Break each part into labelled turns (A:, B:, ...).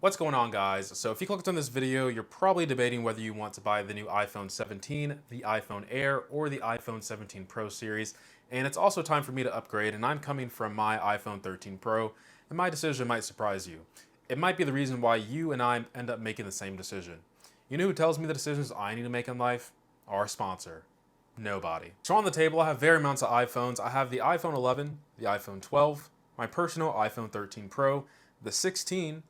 A: What's going on, guys? So if you clicked on this video, you're probably debating whether you want to buy the new iPhone 17, the iPhone Air, or the iPhone 17 Pro series. And it's also time for me to upgrade, and I'm coming from my iPhone 13 Pro, and my decision might surprise you. It might be the reason why you and I end up making the same decision. You know who tells me the decisions I need to make in life? Our sponsor. Nobody. So on the table, I have various amounts of iPhones. I have the iPhone 11, the iPhone 12, my personal iPhone 13 Pro, the 16,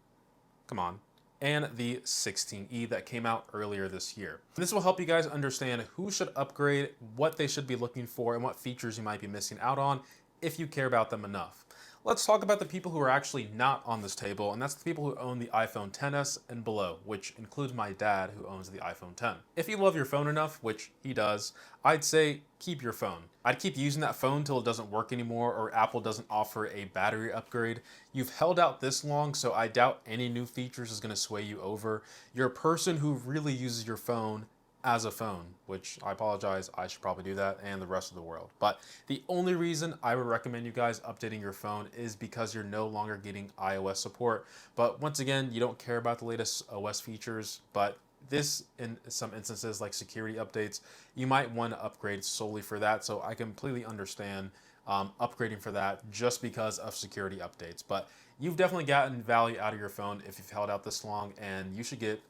A: come on, and the 16E that came out earlier this year. This will help you guys understand who should upgrade, what they should be looking for, and what features you might be missing out on if you care about them enough. Let's talk about the people who are actually not on this table, and that's the people who own the iPhone XS and below, which includes my dad who owns the iPhone 10. If you love your phone enough, which he does, I'd say keep your phone. I'd keep using that phone till it doesn't work anymore or Apple doesn't offer a battery upgrade. You've held out this long, so I doubt any new features is going to sway you over. You're a person who really uses your phone as a phone, which I apologize, I should probably do that, and the rest of the world. But the only reason I would recommend you guys updating your phone is because you're no longer getting iOS support. But once again, you don't care about the latest OS features, but this, in some instances like security updates, you might want to upgrade solely for that. So I completely understand upgrading for that just because of security updates. But you've definitely gotten value out of your phone if you've held out this long, and you should get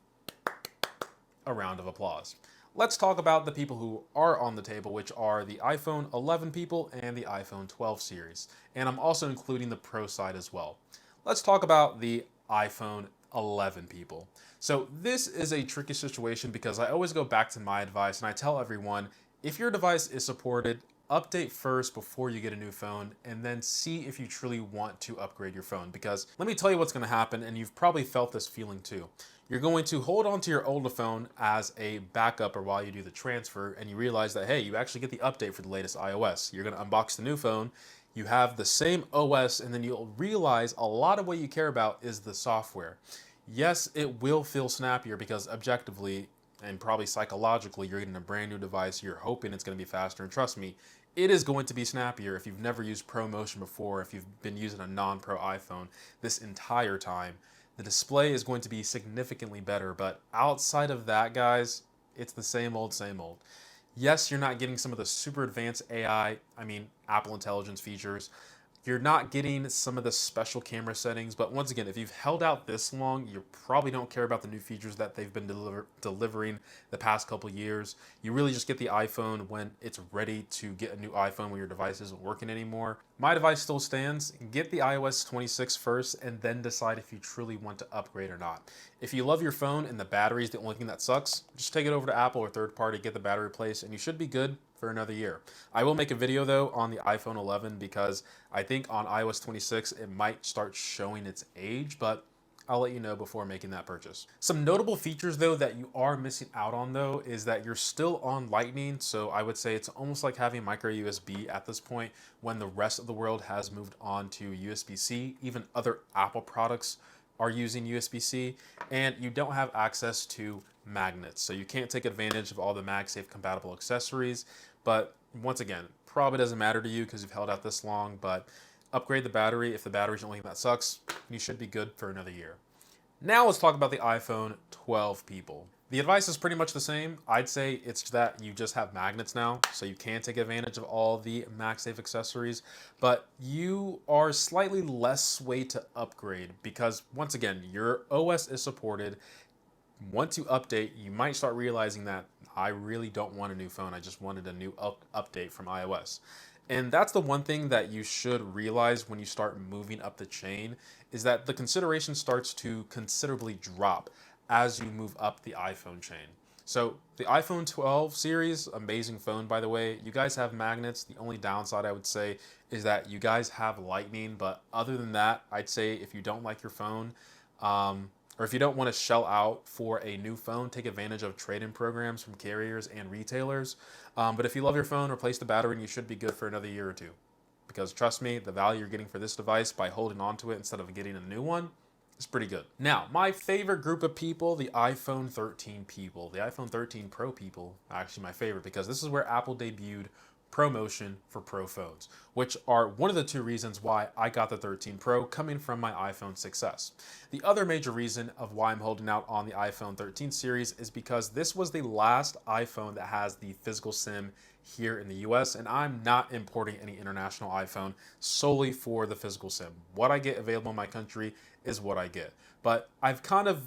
A: a round of applause. Let's talk about the people who are on the table, which are the iPhone 11 people and the iPhone 12 series. And I'm also including the Pro side as well. Let's talk about the iPhone 11 people. So this is a tricky situation because I always go back to my advice and I tell everyone, if your device is supported, update first before you get a new phone, and then see if you truly want to upgrade your phone. Because let me tell you what's going to happen, and you've probably felt this feeling too. You're going to hold on to your older phone as a backup or while you do the transfer, and you realize that, hey, you actually get the update for the latest iOS. You're going to unbox the new phone, you have the same OS, and then you'll realize a lot of what you care about is the software. Yes, it will feel snappier because objectively and probably psychologically, you're getting a brand new device, you're hoping it's going to be faster, and trust me, it is going to be snappier if you've never used ProMotion before, if you've been using a non-Pro iPhone this entire time. The display is going to be significantly better, but outside of that, guys, it's the same old, same old. Yes, you're not getting some of the super advanced AI, Apple Intelligence features. You're not getting some of the special camera settings, but once again, if you've held out this long, you probably don't care about the new features that they've been delivering the past couple years. You really just get the iPhone when it's ready to get a new iPhone when your device isn't working anymore. My advice still stands. Get the iOS 26 first and then decide if you truly want to upgrade or not. If you love your phone and the battery is the only thing that sucks, just take it over to Apple or third party, get the battery replaced, and you should be good for another year. I will make a video though on the iPhone 11 because I think on iOS 26 it might start showing its age, but I'll let you know before making that purchase. Some notable features though that you are missing out on though is that you're still on Lightning, so I would say it's almost like having micro USB at this point when the rest of the world has moved on to USB-C. Even other Apple products are using USB-C, and you don't have access to magnets, so you can't take advantage of all the MagSafe compatible accessories. But once again, probably doesn't matter to you because you've held out this long, but upgrade the battery. If the battery's the only thing that sucks, you should be good for another year. Now let's talk about the iPhone 12 people. The advice is pretty much the same. I'd say it's that you just have magnets now, so you can take advantage of all the MagSafe accessories, but you are slightly less swayed to upgrade because, once again, your OS is supported. Once you update, you might start realizing that I really don't want a new phone. I just wanted a new update from iOS. And that's the one thing that you should realize when you start moving up the chain is that the consideration starts to considerably drop as you move up the iPhone chain. So the iPhone 12 series, amazing phone by the way. You guys have magnets. The only downside I would say is that you guys have Lightning, but other than that, I'd say if you don't like your phone, or if you don't want to shell out for a new phone, take advantage of trade-in programs from carriers and retailers. But if you love your phone, replace the battery and you should be good for another year or two. Because trust me, the value you're getting for this device by holding on to it instead of getting a new one is pretty good. Now, my favorite group of people, the iPhone 13 people. The iPhone 13 Pro people, actually my favorite because this is where Apple debuted ProMotion for Pro phones, which are one of the two reasons why I got the 13 Pro coming from my iPhone 6s. The other major reason of why I'm holding out on the iPhone 13 series is because this was the last iPhone that has the physical SIM here in the US, and I'm not importing any international iPhone solely for the physical SIM. What I get available in my country is what I get. But I've kind of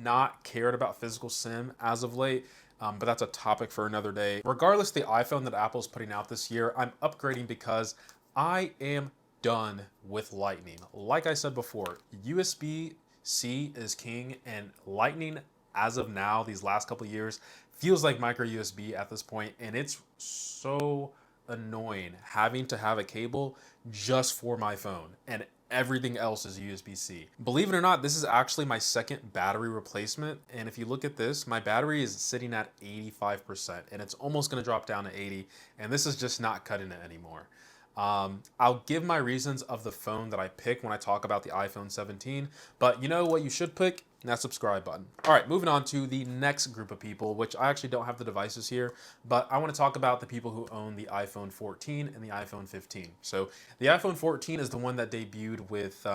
A: not cared about physical SIM as of late. But that's a topic for another day. Regardless, the iPhone that Apple's putting out this year, I'm upgrading because I am done with Lightning. Like I said before, USB-C is king, and Lightning, as of now, these last couple of years, feels like micro USB at this point, and it's so annoying having to have a cable just for my phone, and everything else is USB-C. Believe it or not, this is actually my second battery replacement. And if you look at this, my battery is sitting at 85% and it's almost gonna drop down to 80. And this is just not cutting it anymore. I'll give my reasons of the phone that I pick when I talk about the iPhone 17, but you know what you should pick? That subscribe button. All right, moving on to the next group of people, which I actually don't have the devices here, but I want to talk about the people who own the iPhone 14 and the iPhone 15. So the iPhone 14 is the one that debuted with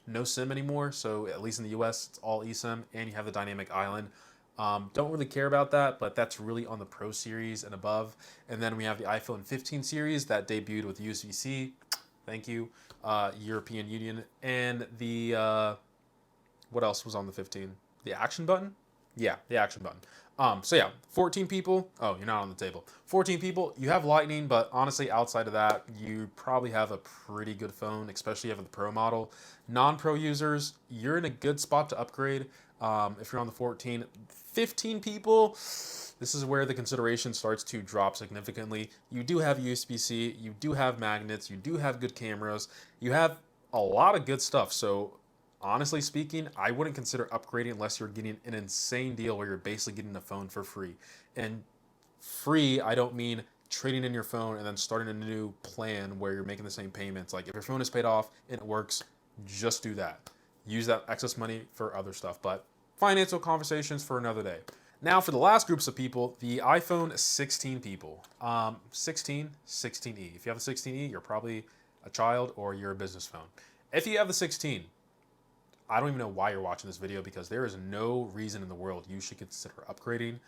A: no SIM anymore. So at least in the US, it's all eSIM, and you have the dynamic island. Don't really care about that, but that's really on the Pro series and above. And then we have the iPhone 15 series that debuted with USB-C. Thank you, European Union. And the, what else was on the 15? The action button? Yeah, the action button. So yeah, 14 people. Oh, you're not on the table. 14 people, you have Lightning, but honestly, outside of that, you probably have a pretty good phone, especially if you have the Pro model. Non-Pro users, you're in a good spot to upgrade. If you're on the 14, 15 people, this is where the consideration starts to drop significantly. You do have USB-C, you do have magnets, you do have good cameras, you have a lot of good stuff. So honestly speaking, I wouldn't consider upgrading unless you're getting an insane deal where you're basically getting a phone for free. And free, I don't mean trading in your phone and then starting a new plan where you're making the same payments. Like if your phone is paid off and it works, just do that. Use that excess money for other stuff, but financial conversations for another day. Now for the last groups of people, the iPhone 16 people. 16, 16E. If you have a 16E, you're probably a child or you're a business phone. If you have the 16, I don't even know why you're watching this video because there is no reason in the world you should consider upgrading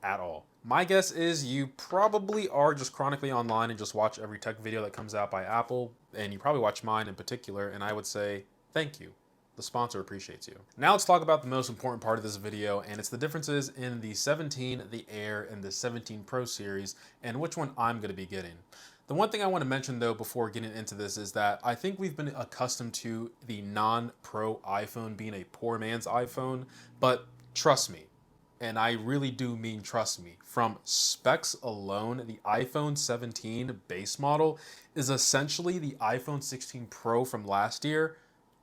A: at all. My guess is you probably are just chronically online and just watch every tech video that comes out by Apple, and you probably watch mine in particular, and I would say thank you. The sponsor appreciates you. Now let's talk about the most important part of this video, and it's the differences in the 17, the Air, and the 17 Pro series, and which one I'm going to be getting. The one thing I want to mention though before getting into this is that I think we've been accustomed to the non-Pro iPhone being a poor man's iPhone, but trust me, and I really do mean trust me, from specs alone, the iPhone 17 base model is essentially the iPhone 16 Pro from last year,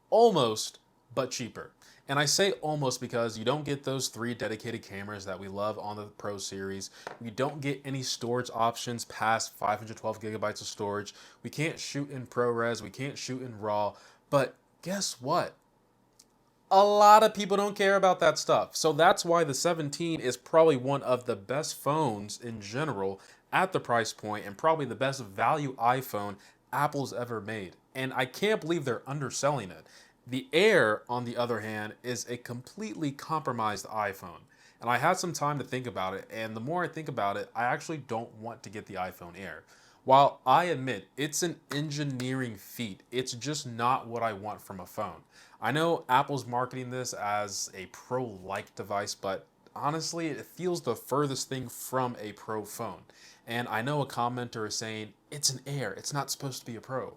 A: almost, but cheaper. And I say almost because you don't get those 3 dedicated cameras that we love on the Pro series. We don't get any storage options past 512 gigabytes of storage. We can't shoot in ProRes. We can't shoot in RAW. But guess what? A lot of people don't care about that stuff. So that's why the 17 is probably one of the best phones in general at the price point and probably the best value iPhone Apple's ever made. And I can't believe they're underselling it. The Air, on the other hand, is a completely compromised iPhone. And I had some time to think about it, and the more I think about it, I actually don't want to get the iPhone Air. While I admit it's an engineering feat, it's just not what I want from a phone. I know Apple's marketing this as a Pro-like device, but honestly, it feels the furthest thing from a Pro phone. And I know a commenter is saying, it's an Air, it's not supposed to be a Pro.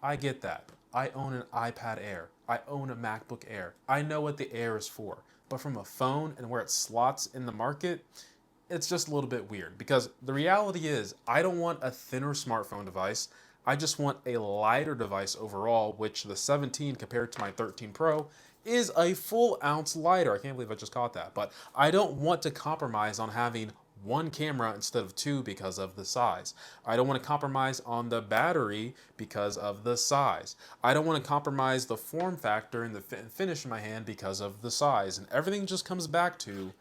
A: I get that. I own an iPad Air. I own a MacBook Air. I know what the Air is for. But from a phone and where it slots in the market, it's just a little bit weird. Because the reality is, I don't want a thinner smartphone device. I just want a lighter device overall, which the 17 compared to my 13 Pro is a full ounce lighter. I can't believe I just caught that. But I don't want to compromise on having 1 camera instead of 2 because of the size. I don't want to compromise on the battery because of the size. I don't want to compromise the form factor and the finish in my hand because of the size. And everything just comes back to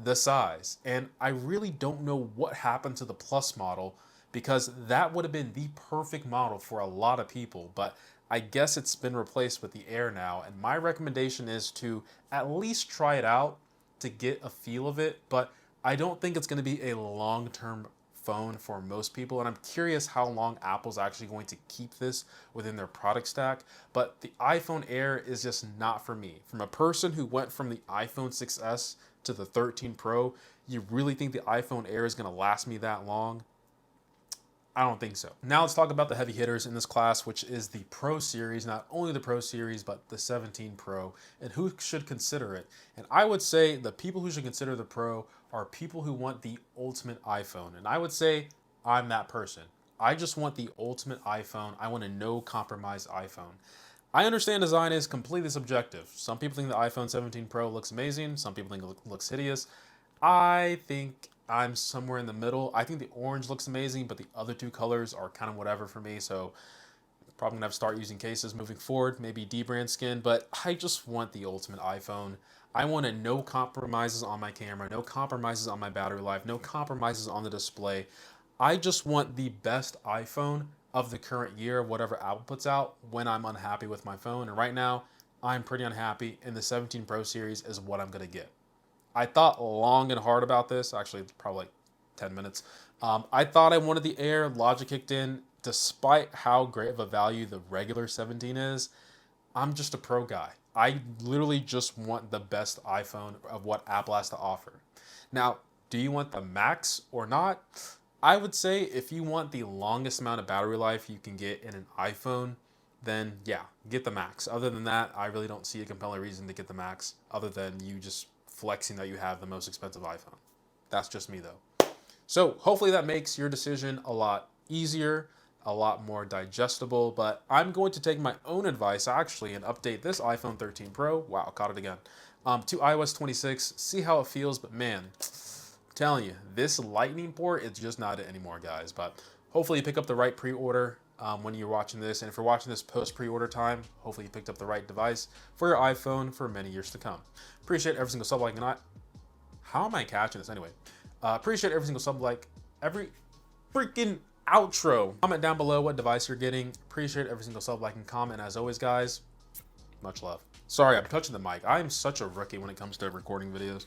A: the size. And I really don't know what happened to the Plus model because that would have been the perfect model for a lot of people. But I guess it's been replaced with the Air now. And my recommendation is to at least try it out to get a feel of it. But I don't think it's going to be a long-term phone for most people, and I'm curious how long Apple's actually going to keep this within their product stack. But the iPhone Air is just not for me. From a person who went from the iPhone 6s to the 13 Pro, you really think the iPhone Air is going to last me that long? I don't think so. Now let's talk about the heavy hitters in this class, which is the Pro Series, not only the Pro Series, but the 17 Pro, and who should consider it. And I would say the people who should consider the Pro are people who want the ultimate iPhone. And I would say I'm that person. I just want the ultimate iPhone. I want a no compromise iPhone. I understand design is completely subjective. Some people think the iPhone 17 Pro looks amazing. Some people think it looks hideous. I think I'm somewhere in the middle. I think the orange looks amazing, but the other two colors are kind of whatever for me. So probably gonna have to start using cases moving forward, maybe D-brand skin, but I just want the ultimate iPhone. I want no compromises on my camera, no compromises on my battery life, no compromises on the display. I just want the best iPhone of the current year, whatever Apple puts out, when I'm unhappy with my phone. And right now, I'm pretty unhappy, and the 17 Pro series is what I'm gonna get. I thought long and hard about this, actually probably like 10 minutes. I thought I wanted the Air, logic kicked in. Despite how great of a value the regular 17 is, I'm just a Pro guy. I literally just want the best iPhone of what Apple has to offer. Now, do you want the Max or not? I would say if you want the longest amount of battery life you can get in an iPhone, then yeah, get the Max. Other than that, I really don't see a compelling reason to get the Max other than you just flexing that you have the most expensive iPhone. That's just me though. So hopefully that makes your decision a lot easier, a lot more digestible, but I'm going to take my own advice actually and update this iPhone 13 Pro, wow, caught it again, to iOS 26, see how it feels, but man, I'm telling you, this lightning port is just not it anymore, guys. But hopefully you pick up the right pre-order when you're watching this, and if you're watching this post pre-order time, hopefully you picked up the right device for your iPhone for many years to come. Appreciate every single sub, like, and how am I catching this anyway? Appreciate every single sub, like, every freaking outro. Comment down below what device you're getting. Appreciate every single sub, like, and comment. And as always, guys, much love. Sorry, I'm touching the mic. I am such a rookie when it comes to recording videos.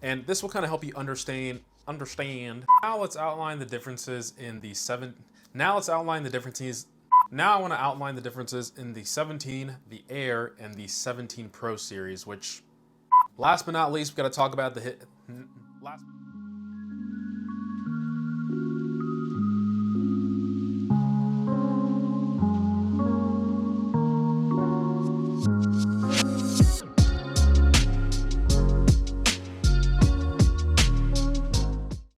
A: And this will kind of help you understand. Now let's outline the differences in the Now I want to outline the differences in the 17, the Air, and the 17 Pro series, which last but not least, we got to talk about the hit.